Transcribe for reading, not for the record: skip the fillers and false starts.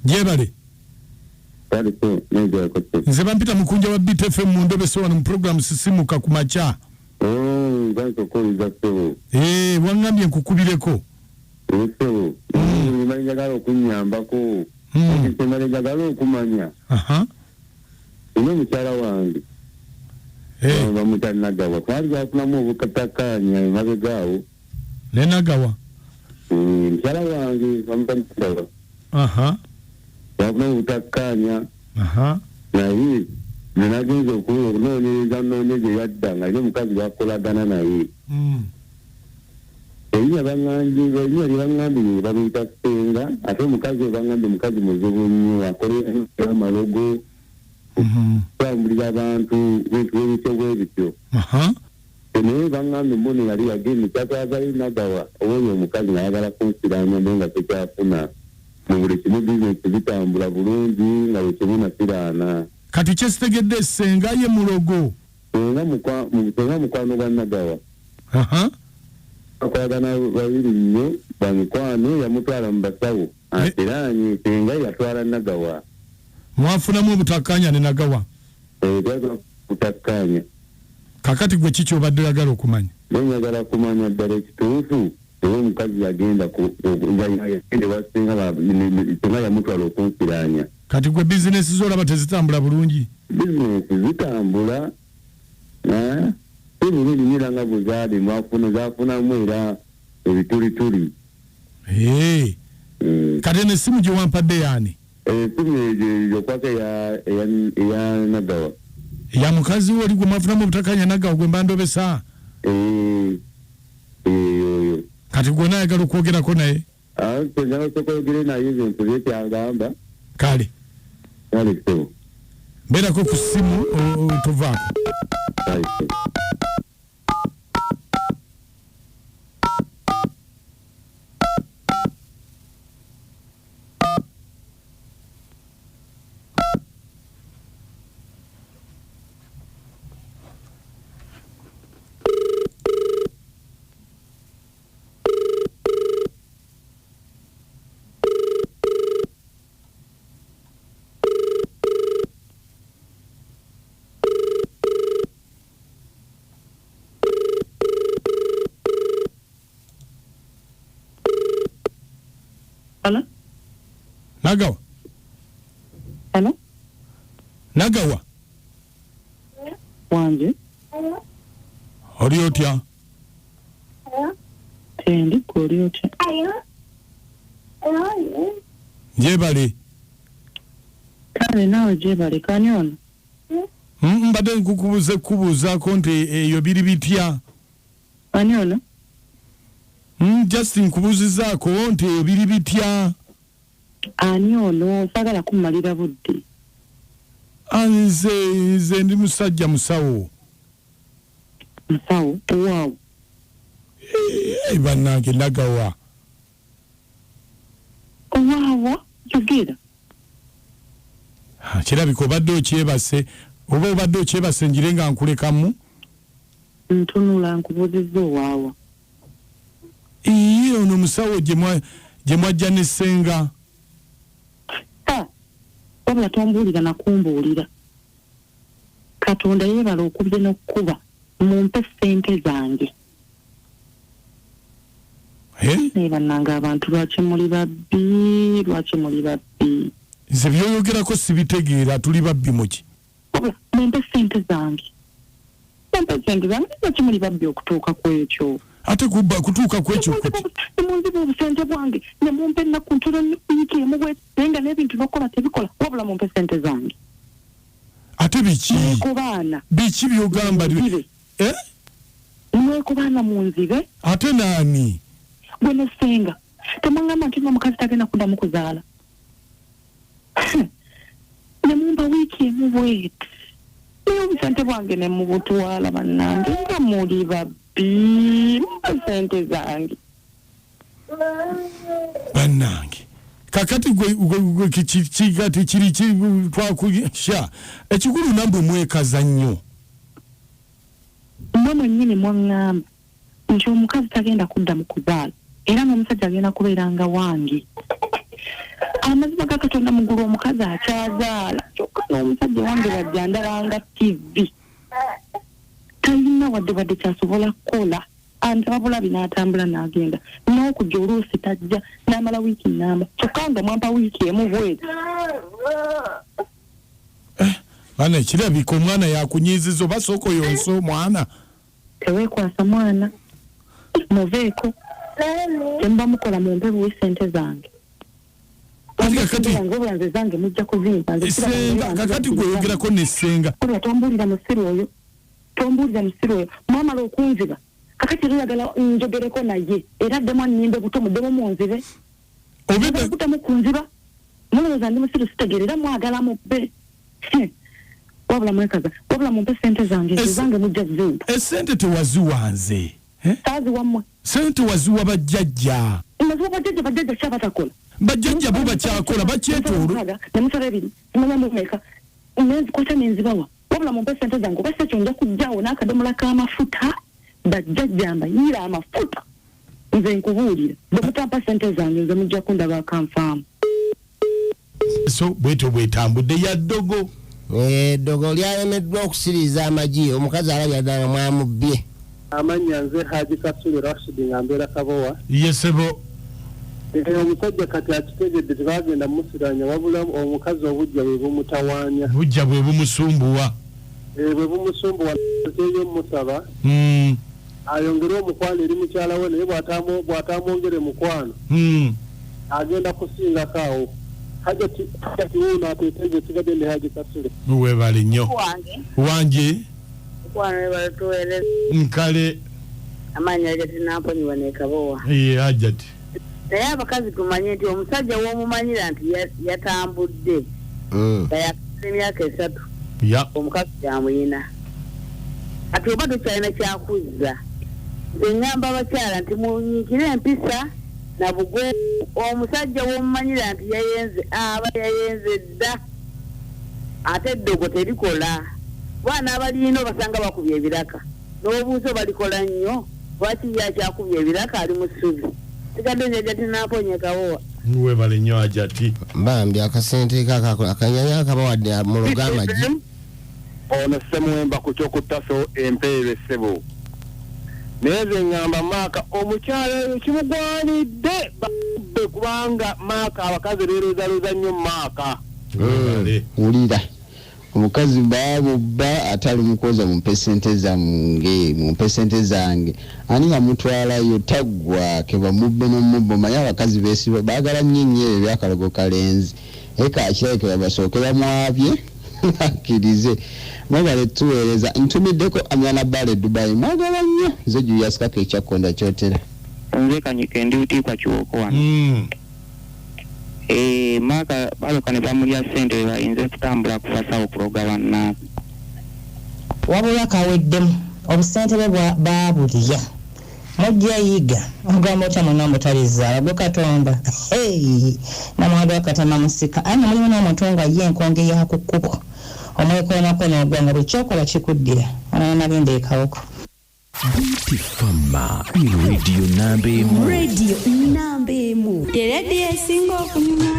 Jebale. Nze bampita mukunja wa BTFM mu Ndobeso wano mu program sisimuka ku macha. Nganzo ko izasebo. Wangambye nkukubireko. Sebo. Njagala okunyambako. Njagala okumanya. Ino mukyala wange. Bamutanagawa. Twali bafunamu obukatakanya mabegaawo. Nenagawa. Mukyala wange bamutanagawa. Bafunamu obutakanya. Naye nagenze okunoonyereza nnoonyeze yadda nga ye mukazi bakolagana naye. Erinya lyebangambye babiyita Senga ate omukazi ebangambye mukazi muzibu nnyo akolera amalogo tambulira abantu bintu ebityo bwebityo. Naye bangambye mbone yali yagenda kyatwagala Nagawa owoyo omukazi nayagala kunsiranya naye nga tekyafuna mu buli kimu bizinesi bitambula bulungi nga bwe kimu nasiraana. Kati kyesitegedde Senga ye mulogo. Senga mukwano gwa Nagawa. Akwagana babiri nnyo bamukwano yamutwala mu basawo ateranye Senga yatwala Nagawa. Mwafunamu obutakkaanya ne Nagawa. Butakkaanya. Kakati gwe kiki obadde oyagala okumanya? Njagala kumanya ddala ekituufu oba omukazi yagenda Senga yamutwala okunsiraanya. Kati gwe bizinesi z'olaba tezitambula bulungi? Bizinesi zitambula. Ebintu nga buzaali zafunamu era ebitulituli. Kati n'essimu gye wampadde yaani? Esimu yokwaka eya Nagawa. Ya mukazi we oli gwe mwafunamu obutakkaanya Nagawa gwe mba ndobesa? Kati gwonna ayagala okwogerako naye? Njagala okwogera naye ebintu bye kyagamba. Kale. Kale so. Mbeerako ku ssimu tuvaako. Kale so. Hello? Nagawa? Hello? Nagawa? Wanje? Oli otya? Tendi kuli otya? Jebale. Kale nawe Jebale kani ono? Mbadde kubuuzaako nti eyo biri bitya? Ani ono? Just nkubuuzizaako nti eyo biri bitya? Ani ono sagala kumalira budde? Nze ndi musajja musawo. Musawo? Waawo. Bannange Nagawa. Waawa? Yogera? Kirabika obadde okyebase oba obadde okyebase njire nga nkulekamu? Ntunula nkubuuzizza owaawa. Ono musawo gye mwajja ne Senga. Wabula tombuulira nakumbuulira. Katonda yeebala okubye n'okkuba mumpe ssente zange. Naye bannange abantu lwaki muli babbi? Nze byoyogerako sibitegeera tuli babbi muki? Wabula mumpe ssente zange. Lwaki muli babbi okutuuka ku ekyo? Ate kutuuka ku ekyo kuti? Nemunziba obusente bwange ne mumpe ennaku ntono wiiki emu naye nga n'ebintu n'okukola tebikola wabula mumpe ssente zange. Ate biki? Mwekubaana. Biki byogamba? Mwekubaana munzibe. Ate naani? Gwe ne Senga. Temwangamba nti omukazi tagenda kuddamu kuzaala. Ne mumpa wiiki emu bweti. Naye obusente bwange ne mubutwala bannange nga muli babbi. Mumpa ssente zange. Bannange. Kakati gwe kikati kiri twakusha ekikulu nambwe mwekaza nnyo. Mmwe mwennyini mwaŋŋamba nti omukazi tagenda kudda mu kuzaala era n'omusajja agenda kubeeranga wange. amazima ga Katonda mugulu omukazi akyazaala kyokka n'omusajja wange bajjandalanga TV talina wadde kyasobola kukola antabula binaatambula n'agenda n'okujja oluusi tajja n'amala wiiki nnamba kyokka nga mwampa wiiki emu bwezi. Bana ekirabika omwana yakunyiiziza oba sooka yonsa omwana. Teweekwasa mwana muveeko temba mukola mumpe buwi ssente zange. Kakati zange mujja kuzimpa kakati gweyogerako nessenga tombuulira musiru oyo mwamala okunziba kakati luyagala njogereko naye era ddemu nnimbe buto muddemu munzibe obutamu kunziba mulowooza ndi musiru sitegeerera mwagala mubbe wabula mwekaza wabula mumpe ssente zange mujja zimpa. Essente tewaziwanze saaziwammwe ssente waziwa bajjajja maziwa bajjajja kyabatakola bajjajja bo bakyakola bakyetoolo nemusala ebiri simanya mumeka nenzikwata nenzibawa wabula mumpe ssente zange oba sekyo nja kujjaawo n'akadomola k'amafuta bajjajja mbayiira amafuta nze nkubuulira bwe mutampa ssente zange nze mujja kundaba akanfaamu. So bwetyo bwetambudde ya ddogo eddogo lyalemedwa okusiriza amagi omukazi alabya ddala mwamubbye. Amannya nze Haji Kasule Rashid nga mbeera Kabowa. Yesebo omusajja kati akitegedde tebagenda musiranya wabula omukazi obujja bwe bumutawaanya bujja bwe bumusumbuwa bwe bumusumbuwa teyo musaba ayongere omukwano eri mukyala we naye bw'atamwongere mukwano agenda kusingako awo hajati wuno ateeteze sigadde ne Haji Kasule webale nnyo wange nkale amanya Hajati Namponyiwa ne Kabowa Hajati naye abakazi tumanye nti omusajja w'omumanyira nti yatambudde nga yakoze emyaka 3 omukazi kyamuyina ati oba tokyalina kyakuzza nze ngamba abakyala nti munyiikire empisa na bugonvu omusajja w'omumanyira nti aba yayenze dda ate eddogo terikola baana abalina obasanga bakubye ebiraka n'obuuzo balikola nnyo lwaki yakyakubye ebiraka ali mu ssubi sigadde Hajati Namponye Kabowa webale nnyo Hajati bambi akasente akanyanya akabawadde mu lugamagi ono Ssemuwemba ku kyokuttaso empeebe ssebo naye nze ngamba Maaka omukyala kimugwanidde babbe kubanga Maaka abakazi leerozaloza nnyo Maaka wulira omukazi baabubba atali mukoza mumpe ssente zange ani yamutwalayo taggwa ke bamubbe n'omubbo manya abakazi beesiba baagala nnyo ebyakalogo kalenzi eka akirabike babasooke bamwabye akkirize mwagala tuweereza ntumiddeko amwana Bale Dubai mwagala nnyo nze Julius Kaka ekyakkonda kyotera nze Kanyike ndi Butiikwa Kiwoko wano Maaka baloka ne bamulya ssente bayinza okutambula kufasawo kuloga bannange wabula kaweddemu obusente bwe baabulya mujja yiga omugambo otya mwonna omutalizaala gwe Katonda namwanda wakatama musika aye mulimu n'omuntu nga ye enkonge yaku kkubo omwekoonako n'ogwanga buli kyokola kikuddira onanagenda ekawoko. Fama Radio Nambe Mu. Radio Nambe Mu. Ye radio esinga okunyuma.